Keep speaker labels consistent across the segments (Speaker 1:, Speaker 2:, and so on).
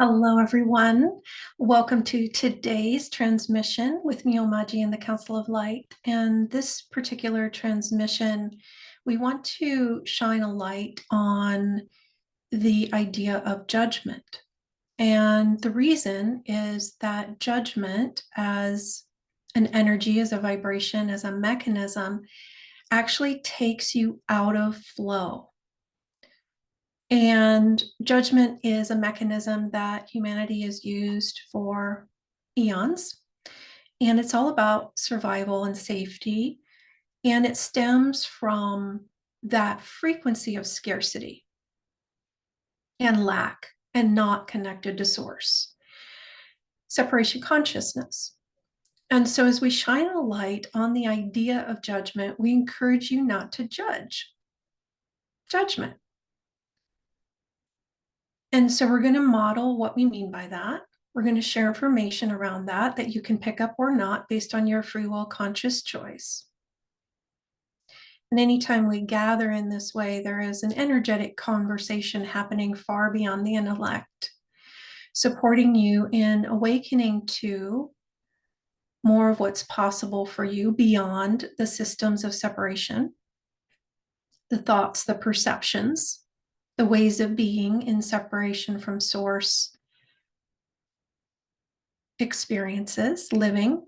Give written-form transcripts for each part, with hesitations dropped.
Speaker 1: Hello, everyone. Welcome to today's transmission with me, Omaji, and the Council of Light. And this particular transmission, we want to shine a light on the idea of judgment. And the reason is that judgment, as an energy, as a vibration, as a mechanism, actually takes you out of flow. And judgment is a mechanism that humanity has used for eons. And it's all about survival and safety. And it stems from that frequency of scarcity and lack and not connected to source. Separation consciousness. And so as we shine a light on the idea of judgment, we encourage you not to judge judgment. And so we're going to model what we mean by that. We're going to share information around that you can pick up or not based on your free will conscious choice. And anytime we gather in this way, there is an energetic conversation happening far beyond the intellect, supporting you in awakening to more of what's possible for you beyond the systems of separation, the thoughts, the perceptions, the ways of being in separation from source experiences, living.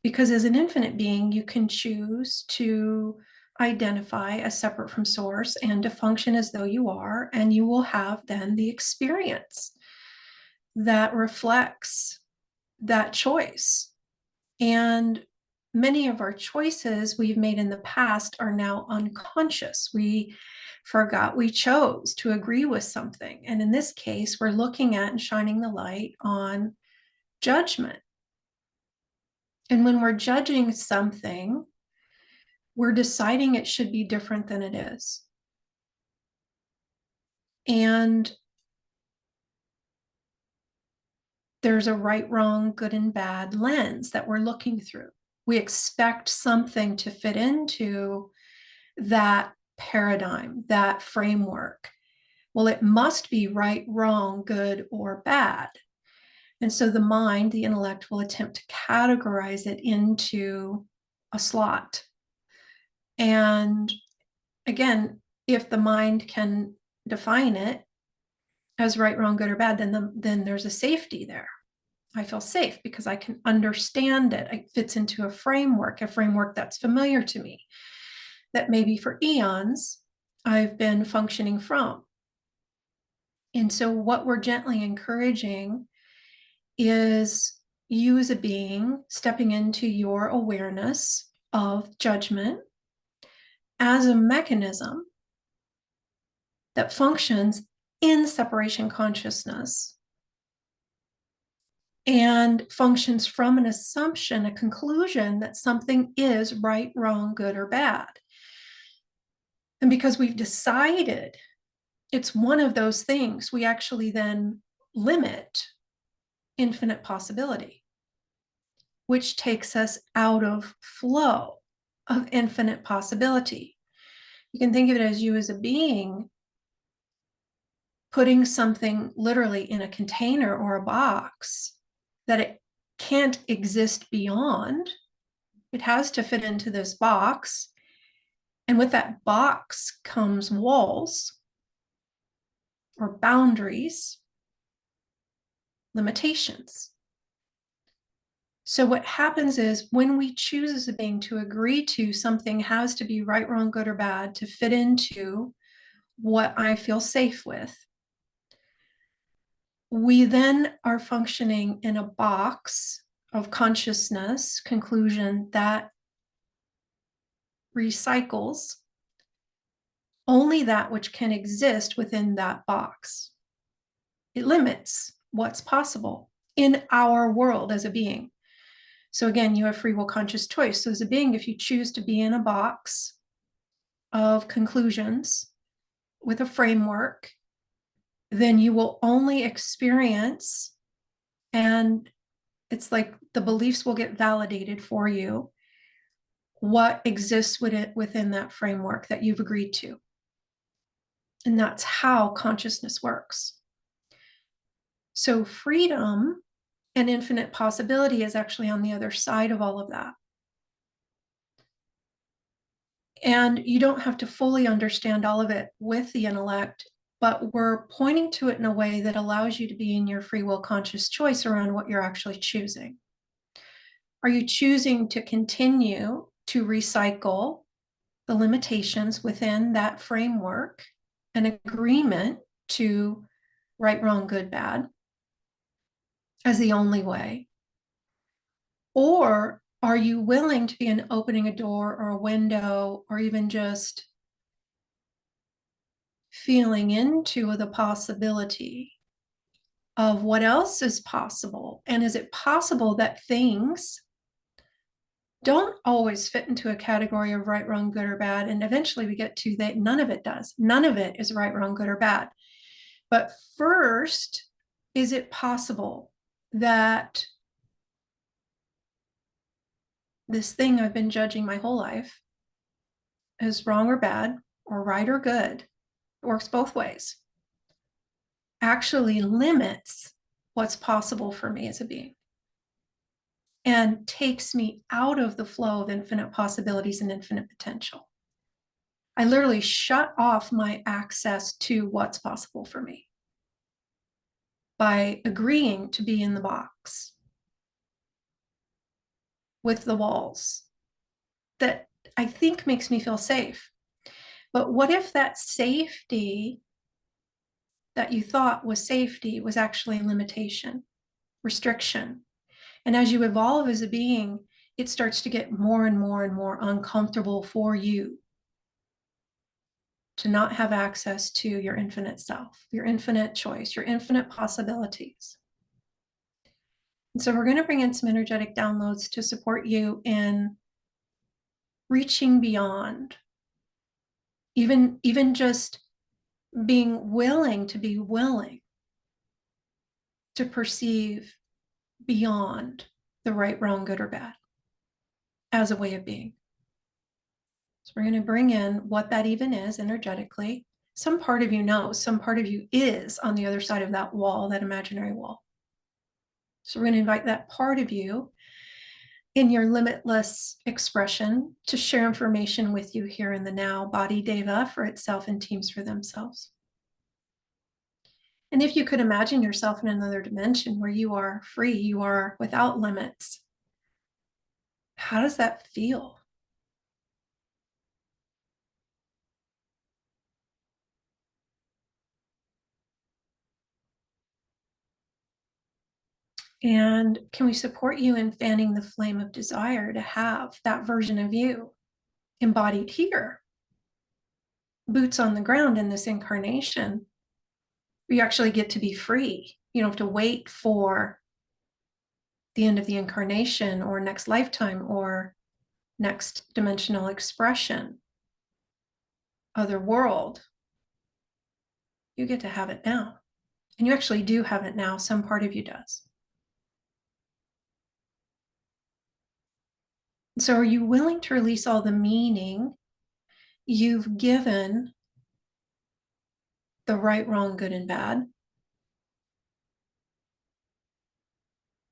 Speaker 1: Because as an infinite being, you can choose to identify as separate from source and to function as though you are, and you will have then the experience that reflects that choice. And many of our choices we've made in the past are now unconscious. We forgot we chose to agree with something. And in this case, we're looking at and shining the light on judgment. And when we're judging something, we're deciding it should be different than it is. And there's a right, wrong, good and bad lens that we're looking through. We expect something to fit into that paradigm, that framework. Well, it must be right, wrong, good, or bad. And so the mind, the intellect, will attempt to categorize it into a slot. And again, if the mind can define it as right, wrong, good, or bad, then there's a safety there. I feel safe because I can understand it. It fits into a framework that's familiar to me, that maybe for eons I've been functioning from. And so what we're gently encouraging is you as a being stepping into your awareness of judgment as a mechanism that functions in separation consciousness and functions from an assumption, a conclusion that something is right, wrong, good, or bad. And because we've decided it's one of those things, we actually then limit infinite possibility, which takes us out of flow of infinite possibility. You can think of it as you as a being putting something literally in a container or a box that it can't exist beyond. It has to fit into this box. And with that box comes walls or boundaries, limitations. So what happens is when we choose as a being to agree to something has to be right, wrong, good, or bad to fit into what I feel safe with, we then are functioning in a box of consciousness conclusion that recycles only that which can exist within that box. It limits what's possible in our world as a being. So again, you have free will conscious choice. So as a being, if you choose to be in a box of conclusions with a framework, then you will only experience, and it's like the beliefs will get validated for you, what exists within that framework that you've agreed to. And that's how consciousness works. So freedom and infinite possibility is actually on the other side of all of that. And you don't have to fully understand all of it with the intellect, but we're pointing to it in a way that allows you to be in your free will conscious choice around what you're actually choosing. Are you choosing to continue to recycle the limitations within that framework, an agreement to right, wrong, good, bad as the only way? Or are you willing to be an opening a door or a window, or even just feeling into the possibility of what else is possible? And is it possible that things don't always fit into a category of right, wrong, good, or bad? And eventually we get to that none of it does. None of it is right, wrong, good, or bad. But first, is it possible that this thing I've been judging my whole life is wrong or bad, or right or good, works both ways, actually limits what's possible for me as a being and takes me out of the flow of infinite possibilities and infinite potential? I literally shut off my access to what's possible for me by agreeing to be in the box with the walls that I think makes me feel safe. But what if that safety that you thought was safety was actually limitation, restriction? And as you evolve as a being, it starts to get more and more and more uncomfortable for you to not have access to your infinite self, your infinite choice, your infinite possibilities. And so we're going to bring in some energetic downloads to support you in reaching beyond, even just being willing to be willing to perceive beyond the right, wrong, good, or bad as a way of being. So we're going to bring in what that even is energetically. Some part of you knows, some part of you is on the other side of that wall, that imaginary wall. So we're going to invite that part of you in your limitless expression to share information with you here in the now. Body Deva for itself and teams for themselves. And if you could imagine yourself in another dimension where you are free, you are without limits, how does that feel? And can we support you in fanning the flame of desire to have that version of you embodied here, boots on the ground in this incarnation? You actually get to be free. You don't have to wait for the end of the incarnation or next lifetime or next dimensional expression, other world. You get to have it now. And you actually do have it now. Some part of you does. So are you willing to release all the meaning you've given the right, wrong, good, and bad?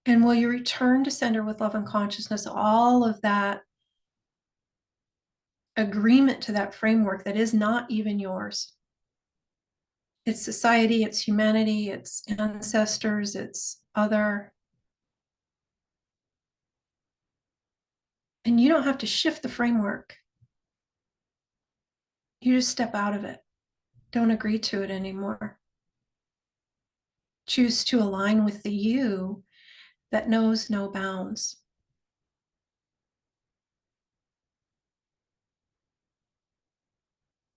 Speaker 1: And will you return to sender with love and consciousness all of that agreement to that framework that is not even yours? It's society, it's humanity, it's ancestors, it's other. And you don't have to shift the framework. You just step out of it. Don't agree to it anymore. Choose to align with the you that knows no bounds.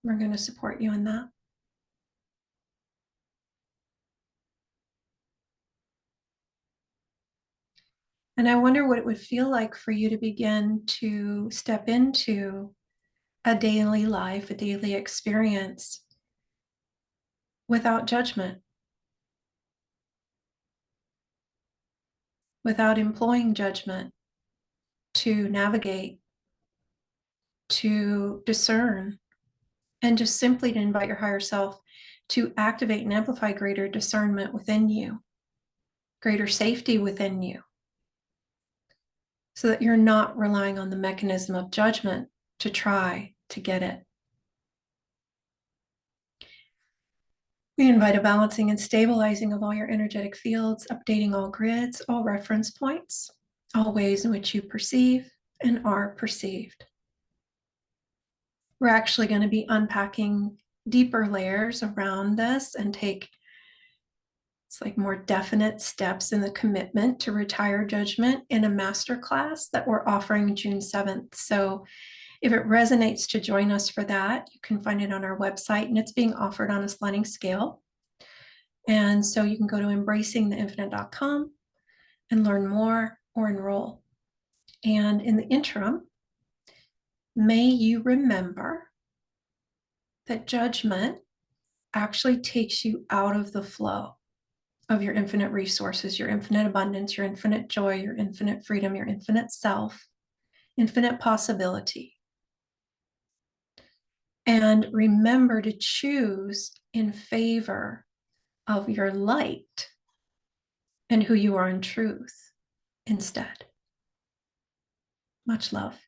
Speaker 1: We're going to support you in that. And I wonder what it would feel like for you to begin to step into a daily life, a daily experience without judgment, without employing judgment to navigate, to discern, and just simply to invite your higher self to activate and amplify greater discernment within you greater safety within you, so that you're not relying on the mechanism of judgment to try to get it. We invite a balancing and stabilizing of all your energetic fields, updating all grids, all reference points, all ways in which you perceive and are perceived. We're actually going to be unpacking deeper layers around this and take more definite steps in the commitment to retire judgment in a masterclass that we're offering June 7th. So if it resonates to join us for that, you can find it on our website, and it's being offered on a sliding scale. And so you can go to embracingtheinfinite.com and learn more or enroll. And in the interim, may you remember that judgment actually takes you out of the flow of your infinite resources, your infinite abundance, your infinite joy, your infinite freedom, your infinite self, infinite possibility. And remember to choose in favor of your light and who you are in truth instead. Much love.